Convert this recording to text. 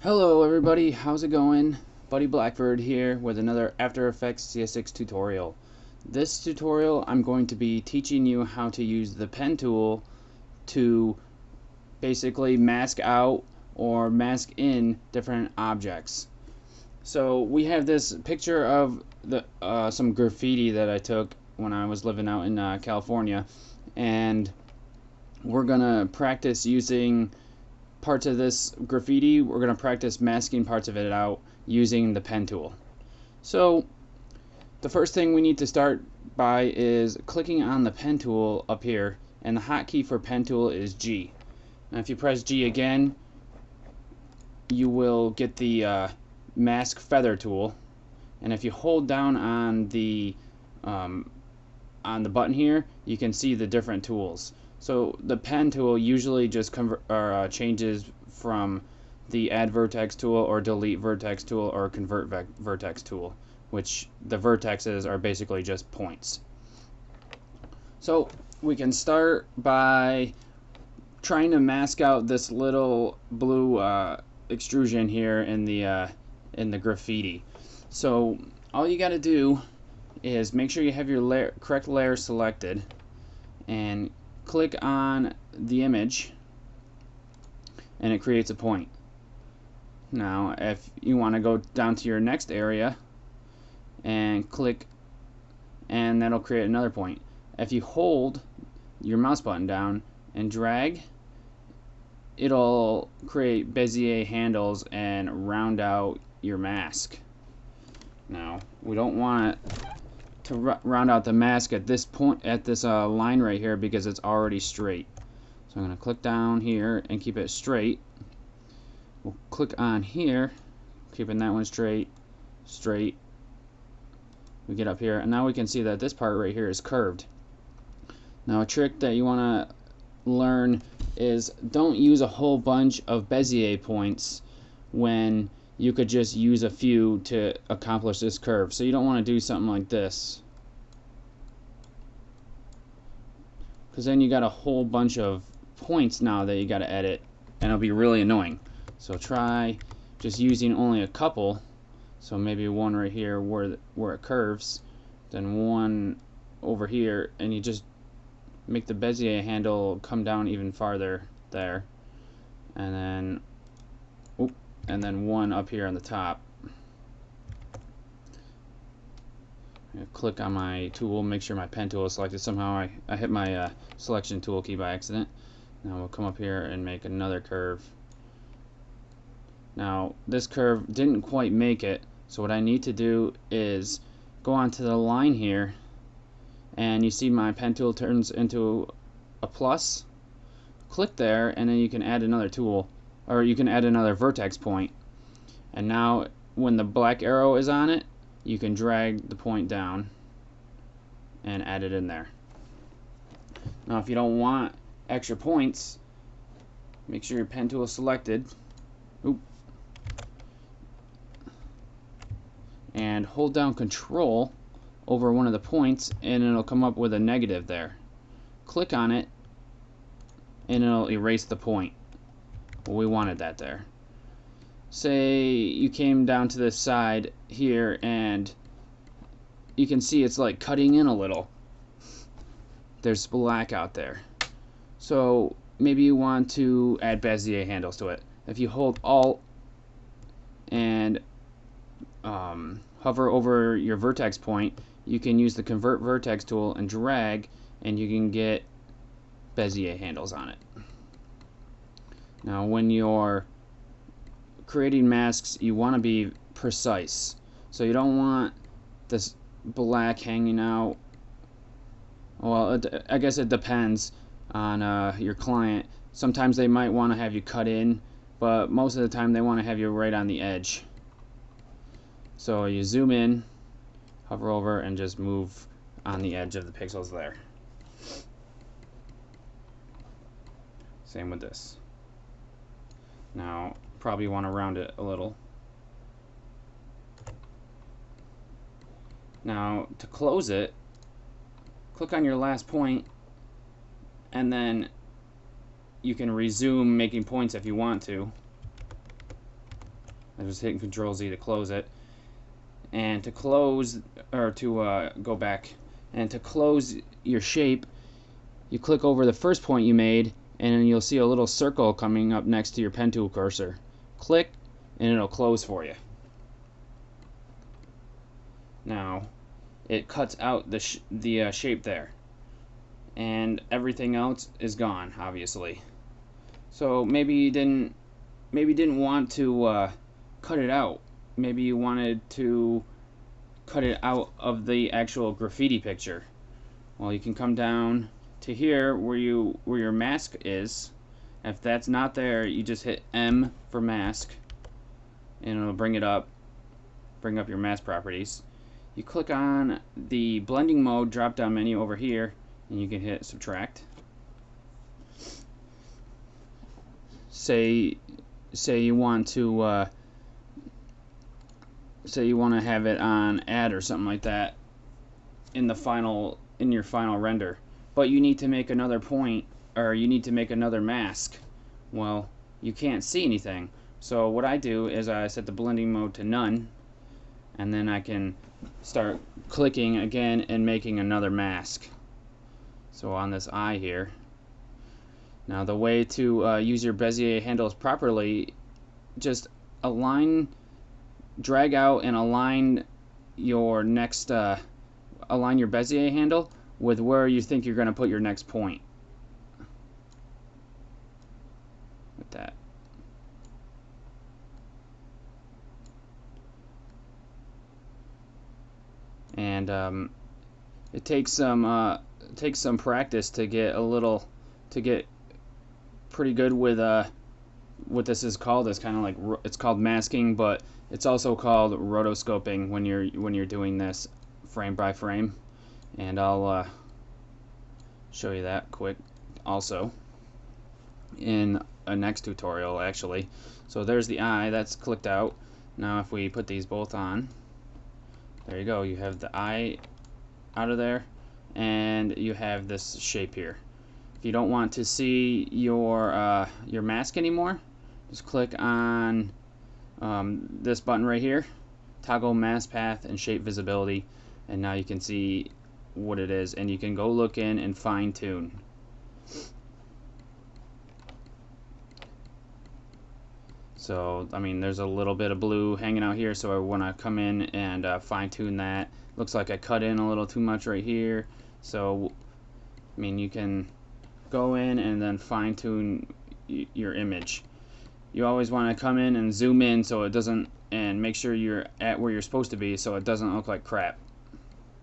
Hello everybody, how's it going? Buddy Blackbird here with another After Effects CS6 tutorial. This tutorial I'm going to be teaching you how to use the pen tool to basically mask out or mask in different objects. So we have this picture of some graffiti that I took when I was living out in California, and we're gonna practice using parts of this graffiti. We're going to practice masking parts of it out using the pen tool. So the first thing we need to start by is clicking on the pen tool up here, and the hotkey for pen tool is G. Now if you press G again, you will get the mask feather tool, and if you hold down on the button here, you can see the different tools. So the pen tool usually just changes from the add vertex tool or delete vertex tool or convert vertex tool, which the vertexes are basically just points. So we can start by trying to mask out this little blue extrusion here in the graffiti. So all you got to do is make sure you have your correct layer selected and click on the image, and it creates a point. Now if you want to go down to your next area and click, and that'll create another point. If you hold your mouse button down and drag, it'll create Bezier handles and round out your mask. Now we don't want to round out the mask at this point, at this line right here, because it's already straight. So I'm going to click down here and keep it straight. We'll click on here, keeping that one straight. We get up here, and now we can see that this part right here is curved. Now a trick that you want to learn is don't use a whole bunch of Bezier points when you could just use a few to accomplish this curve. So you don't want to do something like this, because then you got a whole bunch of points now that you got to edit, and it'll be really annoying. So try just using only a couple. So maybe one right here where it curves, then one over here, and you just make the Bezier handle come down even farther there, and then one up here on the top. Click on my tool, make sure my pen tool is selected. Somehow I hit my selection tool key by accident. Now we'll come up here and make another curve. Now this curve didn't quite make it, so what I need to do is go onto the line here, and you see my pen tool turns into a plus. Click there, and then you can add another tool, or you can add another vertex point, and now when the black arrow is on it, you can drag the point down and add it in there. Now if you don't want extra points, make sure your pen tool is selected. And hold down Control over one of the points, and it'll come up with a negative there. Click on it, and it'll erase the point. Well, we wanted that there. Say you came down to this side here, and you can see it's like cutting in a little. There's black out there. So maybe you want to add Bezier handles to it. If you hold Alt and hover over your vertex point, you can use the Convert Vertex tool and drag, and you can get Bezier handles on it. Now when you're creating masks, you want to be precise. So you don't want this black hanging out. Well, I guess it depends on your client. Sometimes they might want to have you cut in, but most of the time they want to have you right on the edge. So you zoom in, hover over, and just move on the edge of the pixels there. Same with this. Now probably want to round it a little. Now to close it, click on your last point, and then you can resume making points if you want to. I'm just hitting Control Z to close it. And to close, or to go back, and to close your shape, you click over the first point you made, and you'll see a little circle coming up next to your pen tool cursor. Click, and it'll close for you. Now, it cuts out the shape there, and everything else is gone, obviously. So maybe you didn't want to cut it out. Maybe you wanted to cut it out of the actual graffiti picture. Well, you can come down to here where your mask is. If that's not there, you just hit M for mask, and it'll bring up your mask properties. You click on the blending mode drop down menu over here, and you can hit subtract. Say you want to have it on add or something like that in your final render, but you need to make another point, or you need to make another mask. Well, you can't see anything. So what I do is I set the blending mode to none, and then I can start clicking again and making another mask. So on this eye here. Now the way to use your Bezier handles properly, just drag out and align your next align your Bezier handle with where you think you're going to put your next point. With that. And it takes some practice to get pretty good with what this is called. It's kind of like, it's called masking, but it's also called rotoscoping when you're doing this frame by frame. And I'll show you that quick also in a next tutorial actually. So there's the eye that's clicked out. Now if we put these both on, there you go, you have the eye out of there, and you have this shape here. If you don't want to see your mask anymore, just click on this button right here, toggle mask path and shape visibility, and now you can see what it is, and you can go look in and fine tune. So I mean, there's a little bit of blue hanging out here, so I want to come in and fine tune that. Looks like I cut in a little too much right here, so I mean, you can go in and then fine tune your image. You always want to come in and zoom in so it doesn't, and make sure you're at where you're supposed to be so it doesn't look like crap.